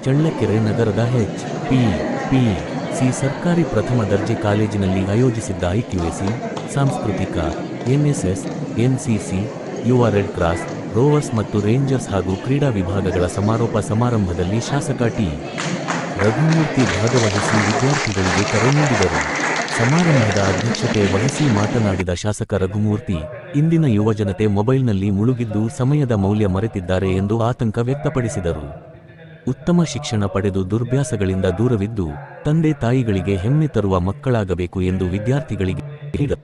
ಚಳ್ಳಕೆರೆ ನಗರದ HPPC ಸರ್ಕಾರಿ ಪ್ರಥಮ ದರ್ಜೆ ಕಾಲೇಜಿನಲ್ಲಿ ಆಯೋಜಿಸಿದ್ದ ಐಕ್ಯುಎಸಿ, ಸಾಂಸ್ಕೃತಿಕ, NSS, NCC, ಯುವ ರೆಡ್ ಕ್ರಾಸ್, ರೋವರ್ಸ್ ಮತ್ತು ರೇಂಜರ್ಸ್ ಹಾಗೂ ಕ್ರೀಡಾ ವಿಭಾಗಗಳ ಸಮಾರೋಪ ಸಮಾರಂಭದಲ್ಲಿ ಶಾಸಕ ಟಿ. ರಘುಮೂರ್ತಿ ಭಾಗವಹಿಸಿ ವಿದ್ಯಾರ್ಥಿಗಳಿಗೆ ಕರೆ ನೀಡಿದರು. ಸಮಾರಂಭದ ಅಧ್ಯಕ್ಷತೆ ವಹಿಸಿ ಮಾತನಾಡಿದ ಶಾಸಕ ರಘುಮೂರ್ತಿ, ಇಂದಿನ ಯುವಜನತೆ ಮೊಬೈಲ್ನಲ್ಲಿ ಮುಳುಗಿದ್ದು ಸಮಯದ ಮೌಲ್ಯ ಮರೆತಿದ್ದಾರೆ ಎಂದು ಆತಂಕ ವ್ಯಕ್ತಪಡಿಸಿದರು. ಉತ್ತಮ ಶಿಕ್ಷಣ ಪಡೆದು ದುರ್ಭ್ಯಾಸಗಳಿಂದ ದೂರವಿದ್ದು ತಂದೆ ತಾಯಿಗಳಿಗೆ ಹೆಮ್ಮೆ ತರುವ ಮಕ್ಕಳಾಗಬೇಕು ಎಂದು ವಿದ್ಯಾರ್ಥಿಗಳಿಗೆ ಹೇಳಿದರು.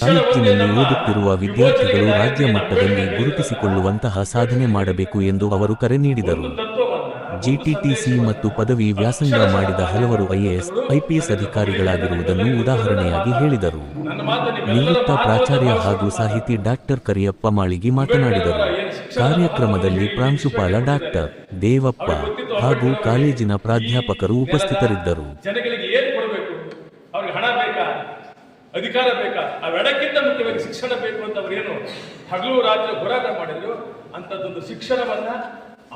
ಕಾಲೇಜಿನಲ್ಲಿ ಓದುತ್ತಿರುವ ವಿದ್ಯಾರ್ಥಿಗಳು ರಾಜ್ಯ ಮಟ್ಟದಲ್ಲಿ ಗುರುತಿಸಿಕೊಳ್ಳುವಂತಹ ಸಾಧನೆ ಮಾಡಬೇಕು ಎಂದು ಅವರು ಕರೆ ನೀಡಿದರು. ಜಿಟಿಟಿಸಿ ಮತ್ತು ಪದವಿ ವ್ಯಾಸಂಗ ಮಾಡಿದ ಹಲವರು IAS, IPS ಅಧಿಕಾರಿಗಳಾಗಿರುವುದನ್ನು ಉದಾಹರಣೆಯಾಗಿ ಹೇಳಿದರು. ನಿವೃತ್ತ ಪ್ರಾಚಾರ್ಯ ಹಾಗೂ ಸಾಹಿತಿ ಡಾಕ್ಟರ್ ಕರಿಯಪ್ಪ ಮಾಳಿಗಿ ಮಾತನಾಡಿದರು. ಕಾರ್ಯಕ್ರಮದಲ್ಲಿ ಪ್ರಾಂಶುಪಾಲ ಡಾಕ್ಟರ್ ದೇವಪ್ಪ ಹಾಗೂ ಕಾಲೇಜಿನ ಪ್ರಾಧ್ಯಾಪಕರು ಉಪಸ್ಥಿತರಿದ್ದರು. ಅಧಿಕಾರ ಬೇಕಾ, ಅವೆಡಕ್ಕಿಂತ ಮುಖ್ಯವಾಗಿ ಶಿಕ್ಷಣ ಬೇಕು ಅಂತ ಅವರೇನು ಹಗಲು ರಾತ್ರಿ ಹೋರಾಟ ಮಾಡಿದ್ರು. ಅಂತದ್ದೊಂದು ಶಿಕ್ಷಣವನ್ನ,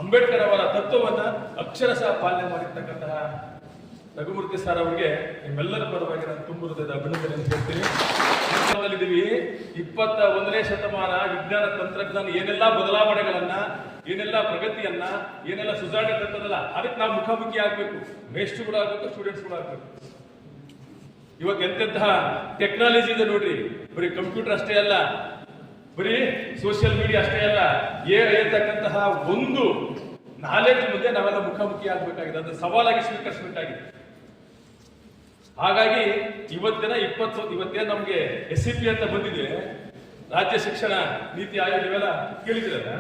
ಅಂಬೇಡ್ಕರ್ ಅವರ ತತ್ವವನ್ನ ಅಕ್ಷರಶಃ ಪಾಲನೆ ಮಾಡಿರ್ತಕ್ಕಂತಹ ರಘುಮೂರ್ತಿ ಸರ್ ಅವರಿಗೆ ನಿಮ್ಮೆಲ್ಲರ ಪರವಾಗಿ ನಾನು ತುಂಬ ಹೃದಯದ ಅಭಿನಂದನೆ ಅಂತ ಹೇಳ್ತೀನಿ. 21ನೇ ಶತಮಾನ ವಿಜ್ಞಾನ ತಂತ್ರಜ್ಞಾನ ಏನೆಲ್ಲ ಬದಲಾವಣೆಗಳನ್ನ, ಏನೆಲ್ಲ ಪ್ರಗತಿಯನ್ನ, ಏನೆಲ್ಲ ಸುಧಾರಣೆ ತರ್ತದಲ್ಲ, ಅದಕ್ಕೆ ನಾವು ಮುಖಾಮುಖಿ ಆಗ್ಬೇಕು. ಮೇಷ್ಟ್ರುಗಳು ಆಗ್ಬೇಕು, ಸ್ಟೂಡೆಂಟ್ಸ್ಗಳು ಆಗ್ಬೇಕು. ಇವತ್ತು ಎಂತೆಂತಹ ಟೆಕ್ನಾಲಜಿ ಇದೆ ನೋಡ್ರಿ. ಬರೀ ಕಂಪ್ಯೂಟರ್ ಅಷ್ಟೇ ಅಲ್ಲ, ಬರೀ ಸೋಷಿಯಲ್ ಮೀಡಿಯಾ ಅಷ್ಟೇ ಅಲ್ಲ, ಹೇಳ್ತಕ್ಕಂತಹ ಒಂದು ನಾಲೆಡ್ಜ್ ಮುಂದೆ ನಾವೆಲ್ಲ ಮುಖಾಮುಖಿ ಆಗ್ಬೇಕಾಗಿದೆ. ಅದನ್ನು ಸವಾಲಾಗಿ ಸ್ವೀಕರಿಸಬೇಕಾಗಿದೆ. ಹಾಗಾಗಿ ಇವತ್ತೇನು ನಮ್ಗೆ SCP ಅಂತ ಬಂದಿದೆ, ರಾಜ್ಯ ಶಿಕ್ಷಣ ನೀತಿ ಆಯೋಗ, ನೀವೆಲ್ಲ ಕೇಳಿದಿರಲ್ಲ,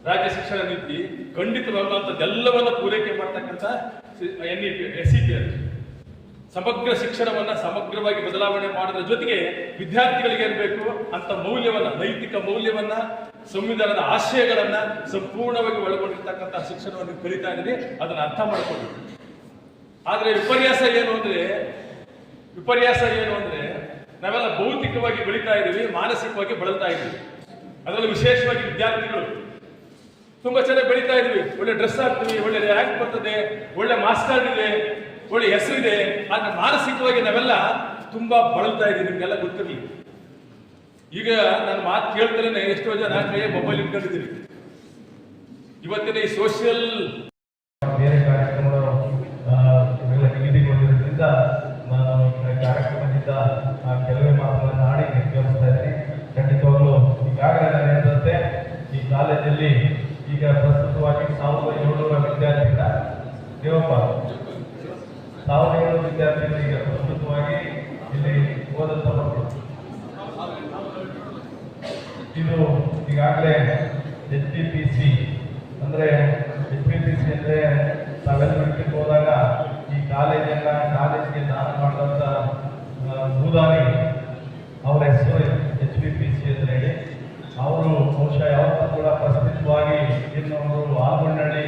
ರಾಜ್ಯ ಶಿಕ್ಷಣ ನೀತಿ ಖಂಡಿತವಾಗುವಂಥದ್ದೆಲ್ಲವನ್ನ ಪೂರೈಕೆ ಮಾಡ್ತಕ್ಕಂಥ SCP ಅಂತ ಸಮಗ್ರ ಶಿಕ್ಷಣವನ್ನ ಸಮಗ್ರವಾಗಿ ಬದಲಾವಣೆ ಮಾಡೋದ್ರ ಜೊತೆಗೆ ವಿದ್ಯಾರ್ಥಿಗಳಿಗೆ ಇರಬೇಕು ಅಂತ ಮೌಲ್ಯವನ್ನ, ನೈತಿಕ ಮೌಲ್ಯವನ್ನ, ಸಂವಿಧಾನದ ಆಶಯಗಳನ್ನ ಸಂಪೂರ್ಣವಾಗಿ ಒಳಗೊಂಡಿರ್ತಕ್ಕಂಥ ಶಿಕ್ಷಣವನ್ನು ಕಲಿತಾ ಇದ್ದೀವಿ. ಅದನ್ನ ಅರ್ಥ ಮಾಡಿಕೊಂಡು, ಆದ್ರೆ ವಿಪರ್ಯಾಸ ಏನು ಅಂದ್ರೆ ನಾವೆಲ್ಲ ಭೌತಿಕವಾಗಿ ಬೆಳೀತಾ ಇದ್ದೀವಿ, ಮಾನಸಿಕವಾಗಿ ಬಳಲ್ತಾ ಇದ್ದೀವಿ. ಅದರಲ್ಲೂ ವಿಶೇಷವಾಗಿ ವಿದ್ಯಾರ್ಥಿಗಳು ತುಂಬಾ ಚೆನ್ನಾಗಿ ಬೆಳೀತಾ ಇದ್ವಿ. ಒಳ್ಳೆ ಡ್ರೆಸ್ ಹಾಕ್ತೀವಿ, ಒಳ್ಳೆ ರ್ಯಾಂಕ್ ಬರ್ತದೆ, ಒಳ್ಳೆ ಮಾರ್ಕ್ಸ್ ಕಾರ್ಡ್ ಇದೆ, ಒಳ್ಳೆ ಹೆಸರಿದೆ. ಆದ್ರೆ ಮಾನಸಿಕವಾಗಿ ನಾವೆಲ್ಲ ತುಂಬಾ ಬಳಲ್ತಾ ಇದ್ದೀವಿ. ನಿಮ್ಗೆಲ್ಲ ಗೊತ್ತಿರಲಿ. ಈಗ ನನ್ನ ಮಾತು ಕೇಳ್ತಾನೆ ಎಷ್ಟೋ ಜನ ಕೈಯ ಮೊಬೈಲ್ ಇಟ್ಕೊಂಡಿದ್ದೀರಿ. ಇವತ್ತಿನ ಈ ಸೋಷಿಯಲ್ ಬೇರೆ ಕಾರ್ಯಕ್ರಮಗಳು ನಿಗದಿಗೊಂಡಿರೋದ್ರಿಂದ ನಾನು ಕಾರ್ಯಕ್ರಮದಿಂದ ಕೆಲವೇ ಮಾತುಗಳನ್ನು ಆಡಿ ನಿರ್ಗಮಿಸ್ತಾ ಇದ್ದೀನಿ. ಖಂಡಿತವಾಗ್ಲೂ ಈಗಾಗಲೇ ನಾನು ಹೇಳಿದಂತೆ ಈ ಕಾಲೇಜಲ್ಲಿ ಈಗ ಪ್ರಸ್ತುತವಾಗಿ 1700 ವಿದ್ಯಾರ್ಥಿಗಳ ದೇವಪ್ಪ 1700 ವಿದ್ಯಾರ್ಥಿಗಳು ಈಗ ಪ್ರಸ್ತುತವಾಗಿ ಇಲ್ಲಿ ಓದಂತ ಮಕ್ಕಳು. ಇದು ಈಗಾಗಲೇ HPPC ಅಂದರೆ ತಾವೆಲ್ಲ ಬಿಟ್ಟಿಗೆ ಹೋದಾಗ ಈ ಕಾಲೇಜಿಗೆ ದಾನ ಮಾಡಿದಂಥ ಭೂದಾನಿ ಅವರ ಹೆಸರು HPPC ಅಂತ ಹೇಳಿ ಅವರು ಬಹುಶಃ ಯಾವತ್ತೂ ಕೂಡ ಪ್ರಸ್ತುತವಾಗಿ ಇನ್ನೊಂದು ಆಲ್ಗೊಂಡಳ್ಳಿ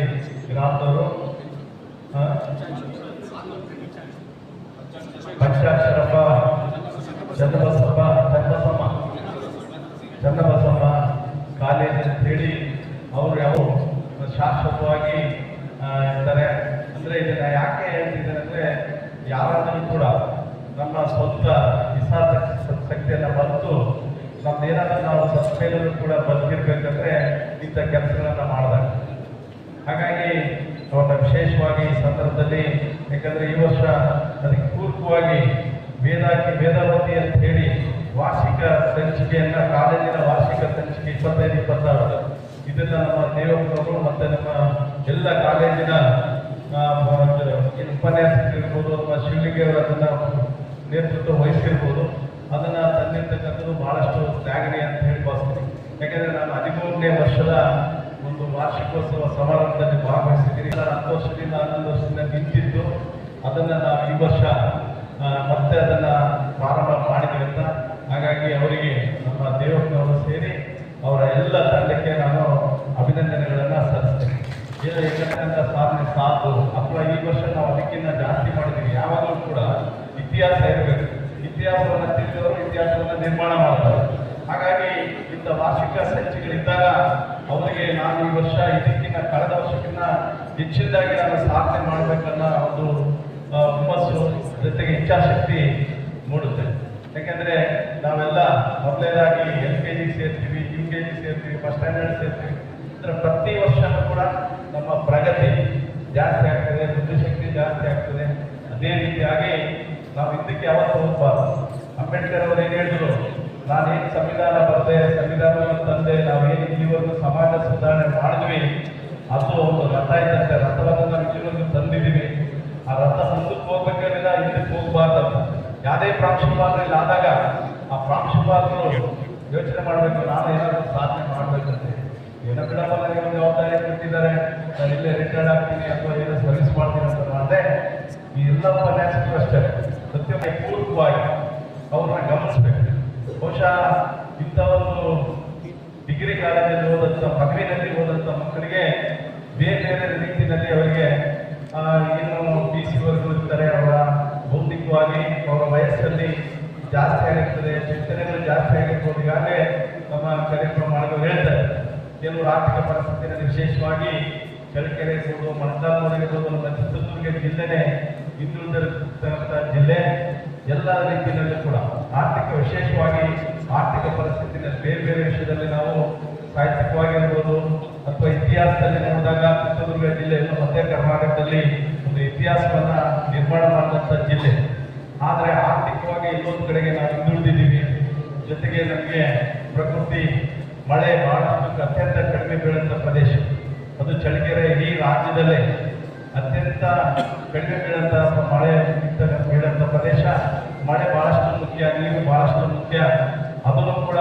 ಗ್ರಾಮದವರು ಪಂಚಾಕ್ಷರಪ್ಪ ಚನ್ನಬಸಮ್ಮ ಕಾಲೇಜ್ ಅಂತೇಳಿ ಅವರು ಯಾವ ಶಾಶ್ವತವಾಗಿ ಇರ್ತಾರೆ. ಅಂದರೆ ಇದನ್ನ ಯಾಕೆ ಹೇಳ್ತಿದ್ದಾರೆ ಅಂದರೆ ಯಾರಾದರೂ ಕೂಡ ನಮ್ಮ ಸ್ವಂತ ಶಕ್ತಿಯನ್ನು ಬಂತು ನಮ್ದೇನಾದ್ರೂ ನಾವು ಸತ್ಮೇಲೂ ಕೂಡ ಬದುಕಿರ್ಬೇಕಂದ್ರೆ ಇಂಥ ಕೆಲಸಗಳನ್ನ ಮಾಡಿದಾಗ. ಹಾಗಾಗಿ ಅವನ್ನ ವಿಶೇಷವಾಗಿ ಈ ಸಂದರ್ಭದಲ್ಲಿ, ಯಾಕಂದ್ರೆ ಈ ವರ್ಷ ಅದಕ್ಕೆ ಪೂರ್ವಕವಾಗಿ ವೇದಾವತಿ ಅಂತ ಹೇಳಿ ವಾರ್ಷಿಕ ಸಂಚಿಕೆಯನ್ನ, ಕಾಲೇಜಿನ ವಾರ್ಷಿಕ ಸಂಚಿಕೆ 25-26 ಇದನ್ನ ನಮ್ಮ ದೇವಪ್ಪನವರು ಮತ್ತೆ ನಮ್ಮ ಎಲ್ಲ ಕಾಲೇಜಿನ ಉಪನ್ಯಾಸಕರಿರ್ಬೋದು, ನಮ್ಮ ಶಿವಲಿಂಗಿಯವರು ಅದನ್ನ ನೇತೃತ್ವ ವಹಿಸಿರ್ಬೋದು. ಅದನ್ನ ತಂದಿರ್ತಕ್ಕಂಥದ್ದು ಬಹಳಷ್ಟು ತ್ಯಾಗಣಿ ಅಂತ ಹೇಳಿ ಭಾವಿಸ್ತೀನಿ. ಯಾಕಂದ್ರೆ ನಾನು 13ನೇ ವರ್ಷದ ಒಂದು ವಾರ್ಷಿಕೋತ್ಸವ ಸಮಾರಂಭದಲ್ಲಿ ಭಾಗವಹಿಸಿದ್ದೀನಿ. 10 ವರ್ಷದಿಂದ 11 ವರ್ಷದಿಂದ ನಿಂತಿದ್ದು ಅದನ್ನ ನಾವು ಈ ವರ್ಷ ಮತ್ತೆ ಅದನ್ನ ಪ್ರಾರಂಭ ಮಾಡಿದ್ವಿ ಅಂತ. ಹಾಗಾಗಿ ಅವರಿಗೆ ನಮ್ಮ ದೇವಪ್ಪನವರು ಸೇರಿ ಅವರ ಎಲ್ಲ ತಂಡಕ್ಕೆ ನಾನು ಅಭಿನಂದನೆಗಳನ್ನ ಸಲ್ಲಿಸ್ತೇನೆ. ಏಕೆಂದ್ರೆ ಸಾಧನೆ ಸಾಕು ಅಥವಾ ಈ ವರ್ಷ ನಾವು ಅದಕ್ಕಿಂತ ಜಾಸ್ತಿ ಮಾಡಿದ್ದೀವಿ. ಯಾವಾಗಲೂ ಕೂಡ ಇತಿಹಾಸ ಇರಬೇಕು. ಇತಿಹಾಸವನ್ನು ತಿಳಿದವರು ಇತಿಹಾಸವನ್ನು ನಿರ್ಮಾಣ ಮಾಡ್ತಾರೆ. ಹಾಗಾಗಿ ಇಂಥ ವಾರ್ಷಿಕ ಸಂಚಿಕೆಗಳಿದ್ದಾಗ ಅವರಿಗೆ ನಾನು ಈ ವರ್ಷ ಇದಕ್ಕಿಂತ ಕಳೆದ ವರ್ಷಕ್ಕಿಂತ ಹೆಚ್ಚಿನದಾಗಿ ನಾನು ಸಾಧನೆ ಮಾಡಬೇಕನ್ನೋ ಒಂದು ಹುಮ್ಮಸ್ಸು ಜೊತೆಗೆ ಇಚ್ಛಾಶಕ್ತಿ ಮೂಡುತ್ತೆ. ಯಾಕೆಂದರೆ ನಾವೆಲ್ಲ ಮೊದಲನೇದಾಗಿ LKG ಸೇರ್ತೀವಿ, UKG ಸೇರ್ತೀವಿ, ಫಸ್ಟ್ ಸ್ಟ್ಯಾಂಡರ್ಡ್ ಸೇರ್ತೀವಿ. ಅಂದರೆ ಪ್ರತಿ ವರ್ಷನೂ ಕೂಡ ನಮ್ಮ ಪ್ರಗತಿ ಜಾಸ್ತಿ ಆಗ್ತದೆ, ಬುದ್ಧಿಶಕ್ತಿ ಜಾಸ್ತಿ ಆಗ್ತದೆ. ಅದೇ ರೀತಿಯಾಗಿ ನಾವು ಇದಕ್ಕೆ ಯಾವತ್ತೂ ಹೋಗಬಾರ್ದು. ಅಂಬೇಡ್ಕರ್ ಅವರು ಏನು ಹೇಳಿದ್ರು, ನಾನೇನು ಸಂವಿಧಾನ ಬರೆದೆ, ಸಂವಿಧಾನವನ್ನು ತಂದೆ, ನಾವೇನು ಇಲ್ಲಿವರೆಗೂ ಸಮಾಜ ಸುಧಾರಣೆ ಮಾಡಿದ್ವಿ ಅದು ಒಂದು ರಥ ಇದ್ದಂತೆ, ರಥವನ್ನು ನಾವು ಇಲ್ಲಿವರೆಗೂ ತಂದಿದ್ದೀವಿ. ಆ ರಥ ಮುಂದಕ್ಕೆ ಹೋಗ್ಬೇಕಾದ್ರೆ ಹಿಂದಕ್ಕೆ ಹೋಗಬಾರ್ದಂತ. ಯಾವುದೇ ಪ್ರಾಂಶುಪಾಲರಲ್ಲಿ ಆದಾಗ ಆ ಪ್ರಾಂಶುಪಾಲರು ಯೋಚನೆ ಮಾಡಬೇಕು, ನಾನು ಏನಾದರೂ ಸಾಧನೆ ಮಾಡಬೇಕಂತೆ. ಏನೋ ಬಿಡಪ್ಪ, ನನಗೆ ಒಂದು ಜವಾಬ್ದಾರಿ ಕೊಟ್ಟಿದ್ದಾರೆ, ನಾನು ಇಲ್ಲೇ ರಿಟೈರ್ಡ್ ಆಗ್ತೀನಿ ಅಥವಾ ಏನೋ ಸರ್ವಿಸ್ ಮಾಡ್ತೀನಿ ಅಂತ ಮಾಡಿದೆ. ಈ ಎಲ್ಲ ಉಪನ್ಯಾಸಕರು ಅಷ್ಟೇ ಪ್ರತಿಯೊಬ್ಬ ಪೂರ್ವಕವಾಗಿ ಅವ್ರನ್ನ ಗಮನಿಸ್ಬೇಕು. ಬಹುಶಃ ಇಂಥ ಒಂದು ಡಿಗ್ರಿ ಕಾಲೇಜಲ್ಲಿ ಓದಂಥ, ಪದವಿನಲ್ಲಿ ಓದಂಥ ಮಕ್ಕಳಿಗೆ ಬೇರೆ ಬೇರೆ ರೀತಿಯಲ್ಲಿ ಅವರಿಗೆ ಏನು PC ವರ್ಗು ಇರ್ತಾರೆ, ಅವರ ಬೌದ್ಧಿಕವಾಗಿ ಅವರ ವಯಸ್ಸಲ್ಲಿ ಜಾಸ್ತಿ ಆಗಿರ್ತದೆ, ಚಿಂತನೆಗಳು ಜಾಸ್ತಿ ಆಗಿರ್ಬೋದು. ಈಗಾಗಲೇ ನಮ್ಮ ಕಾರ್ಯಕ್ರಮ ಮಾಡಿದವರು ಹೇಳ್ತಾರೆ, ಕೆಲವರು ಆರ್ಥಿಕ ಪರಿಸ್ಥಿತಿಯಲ್ಲಿ ವಿಶೇಷವಾಗಿ ಚಳ್ಳಕೆರೆ ಇರ್ಬೋದು, ಮಣಕಾಲ್ಮೂರು ಇರ್ಬೋದು, ನಮ್ಮ ಚಿತ್ರದುರ್ಗ ಜಿಲ್ಲೆನೇ ಹಿಂದುಳಿದಿರತಕ್ಕಂಥ ಜಿಲ್ಲೆ. ಎಲ್ಲ ರೀತಿಯಲ್ಲೂ ಕೂಡ ವಿಶೇಷವಾಗಿ ಆರ್ಥಿಕ ಪರಿಸ್ಥಿತಿಯಲ್ಲಿ ಬೇರೆ ಬೇರೆ ವಿಷಯದಲ್ಲಿ ನಾವು ಸಾಹಿತ್ಯಿಕವಾಗಿರ್ಬೋದು ಅಥವಾ ಇತಿಹಾಸದಲ್ಲಿ ನೋಡಿದಾಗ ಚಿತ್ರದುರ್ಗ ಜಿಲ್ಲೆಯನ್ನು ಮಧ್ಯ ಕರ್ನಾಟಕದಲ್ಲಿ ಒಂದು ಇತಿಹಾಸವನ್ನ ನಿರ್ಮಾಣ ಮಾಡಿದಂಥ ಜಿಲ್ಲೆ. ಆದರೆ ಆರ್ಥಿಕವಾಗಿ ಇನ್ನೊಂದು ಕಡೆಗೆ ನಾವು ಹಿಂದುಳಿದಿದ್ದೀವಿ. ಜೊತೆಗೆ ನಮಗೆ ಪ್ರಕೃತಿ ಮಳೆ ಬಹಳಷ್ಟು ಅತ್ಯಂತ ಕಡಿಮೆ ಬೀಳುವಂಥ ಪ್ರದೇಶ ಅದು ಚಳ್ಳಕೆರೆ. ಇಡೀ ರಾಜ್ಯದಲ್ಲೇ ಅತ್ಯಂತ ಕಡಿಮೆ ಬೀಳುವಂಥ ಮಳೆ ಬೀಳುವಂಥ ಪ್ರದೇಶ. ಮಳೆ ಬಹಳಷ್ಟು ಮುಖ್ಯ, ನೀರು ಬಹಳಷ್ಟು ಮುಖ್ಯ. ಅದನ್ನು ಕೂಡ